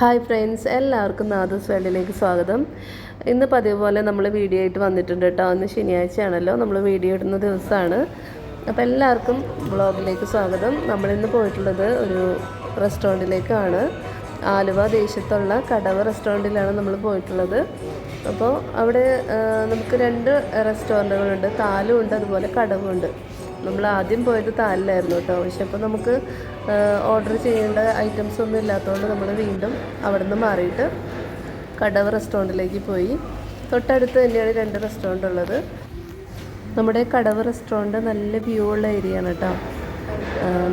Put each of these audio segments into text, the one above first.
Hi friends, എല്ലാവർക്കും നാദൂസ് വേൾഡിലേക്ക് സ്വാഗതം. ഇന്ന് പതിവ് പോലെ നമ്മൾ വീഡിയോ ആയിട്ട് വന്നിട്ടുണ്ട് കേട്ടോ. ഇന്ന് ശനിയാഴ്ചയാണല്ലോ, നമ്മൾ വീഡിയോ ഇടുന്ന ദിവസമാണ്. അപ്പോൾ എല്ലാവർക്കും വ്ളോഗിലേക്ക് സ്വാഗതം. നമ്മളിന്ന് പോയിട്ടുള്ളത് ഒരു റെസ്റ്റോറൻറ്റിലേക്കാണ്. ആലുവ ദേശത്തുള്ള കടവ് റെസ്റ്റോറൻറ്റിലാണ് നമ്മൾ പോയിട്ടുള്ളത്. അപ്പോൾ അവിടെ നമുക്ക് രണ്ട് റെസ്റ്റോറൻറ്റുകളുണ്ട്, താലും ഉണ്ട്, അതുപോലെ കടവുണ്ട്. നമ്മൾ ആദ്യം പോയത് താലിലായിരുന്നു കേട്ടോ. പക്ഷെ അപ്പോൾ നമുക്ക് ഓർഡർ ചെയ്യേണ്ട ഐറ്റംസ് ഒന്നും ഇല്ലാത്തതുകൊണ്ട് നമ്മൾ വീണ്ടും അവിടെ നിന്ന് മാറിയിട്ട് കടവ് റെസ്റ്റോറൻറ്റിലേക്ക് പോയി. തൊട്ടടുത്ത് തന്നെയാണ് രണ്ട് റെസ്റ്റോറൻറ്റ് ഉള്ളത്. നമ്മുടെ കടവ് റെസ്റ്റോറൻറ്റ് നല്ല വ്യൂ ഉള്ള ഏരിയ ആണ് കേട്ടോ.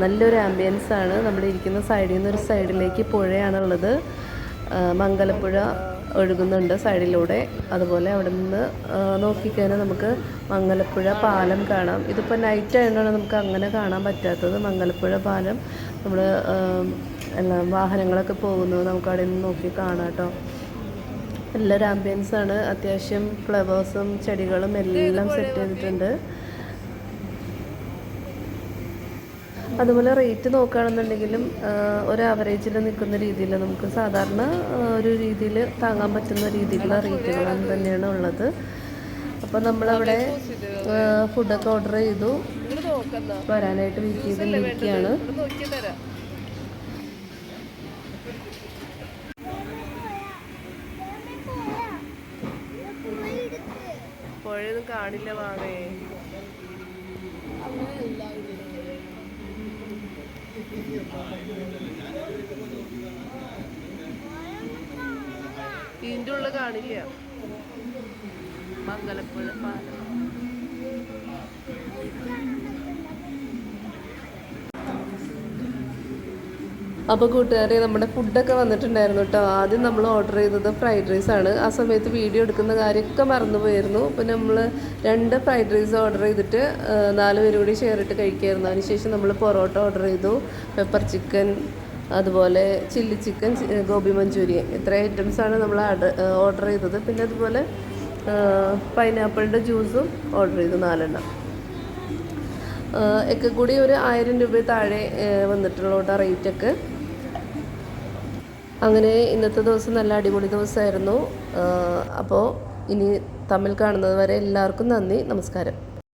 നല്ലൊരു ആംബിയൻസ് ആണ്. നമ്മൾ ഇരിക്കുന്ന സൈഡിൽ നിന്ന് ഒരു സൈഡിലേക്ക് പുഴയാണുള്ളത്. മംഗലപ്പുഴ ഒഴുകുന്നുണ്ട് സൈഡിലൂടെ. അതുപോലെ അവിടെ നിന്ന് നോക്കിക്കഴിഞ്ഞാൽ നമുക്ക് മംഗലപ്പുഴ പാലം കാണാം. ഇതിപ്പോൾ നൈറ്റ് ആയതുകൊണ്ടാണ് നമുക്ക് അങ്ങനെ കാണാൻ പറ്റാത്തത്. മംഗലപ്പുഴ പാലം നമ്മൾ എല്ലാം വാഹനങ്ങളൊക്കെ പോകുന്നത് നമുക്ക് അവിടെ നിന്ന് നോക്കി കാണാം കേട്ടോ. നല്ലൊരു ആംബിയൻസാണ്. അത്യാവശ്യം ഫ്ലവേഴ്സും ചെടികളും എല്ലാം സെറ്റ് ചെയ്തിട്ടുണ്ട്. അതുപോലെ റേറ്റ് നോക്കുകയാണെന്നുണ്ടെങ്കിലും ഒരു ആവറേജിൽ നിൽക്കുന്ന രീതിയിൽ നമുക്ക് സാധാരണ ഒരു രീതിയിൽ താങ്ങാൻ പറ്റുന്ന രീതിയിലുള്ള റേറ്റുകളാണ് തന്നെയാണ് ഉള്ളത്. അപ്പോൾ നമ്മളവിടെ ഫുഡൊക്കെ ഓർഡർ ചെയ്തു, വരാനായിട്ട് വെയിറ്റ് ചെയ്തിരിക്കുകയാണ്. പുഴയൊന്നും കാണില്ല വാങ്ങേ. ഇതിൻ്റെ ഉള്ളിൽ കാണില്ല മംഗലപ്പുഴ പാലം. അപ്പോൾ കൂട്ടുകാരെ, നമ്മുടെ ഫുഡൊക്കെ വന്നിട്ടുണ്ടായിരുന്നു കേട്ടോ. ആദ്യം നമ്മൾ ഓർഡർ ചെയ്തത് ഫ്രൈഡ് റൈസ് ആണ്. ആ സമയത്ത് വീഡിയോ എടുക്കുന്ന കാര്യമൊക്കെ മറന്നുപോയിരുന്നു. പിന്നെ നമ്മൾ 2 ഫ്രൈഡ് റൈസ് ഓർഡർ ചെയ്തിട്ട് 4 പേര് കൂടി ഷെയർ ഇട്ട് കഴിക്കായിരുന്നു. അതിനുശേഷം നമ്മൾ പൊറോട്ട ഓർഡർ ചെയ്തു, പെപ്പർ ചിക്കൻ, അതുപോലെ ചില്ലി ചിക്കൻ, ഗോബി മഞ്ചൂരിയൻ. ഇത്ര ഐറ്റംസാണ് നമ്മൾ ഓർഡർ ചെയ്തത്. പിന്നെ അതുപോലെ പൈനാപ്പിളിൻ്റെ ജ്യൂസും ഓർഡർ ചെയ്തു 4 എണ്ണം. ഒക്കെ കൂടി ഒരു 1000 രൂപ താഴെ വന്നിട്ടുള്ള റേറ്റൊക്കെ. അങ്ങനെ ഇന്നത്തെ ദിവസം നല്ല അടിപൊളി ദിവസമായിരുന്നു. അപ്പോൾ ഇനി തമ്മിൽ കാണുന്നത് വരെ എല്ലാവർക്കും നന്ദി, നമസ്കാരം.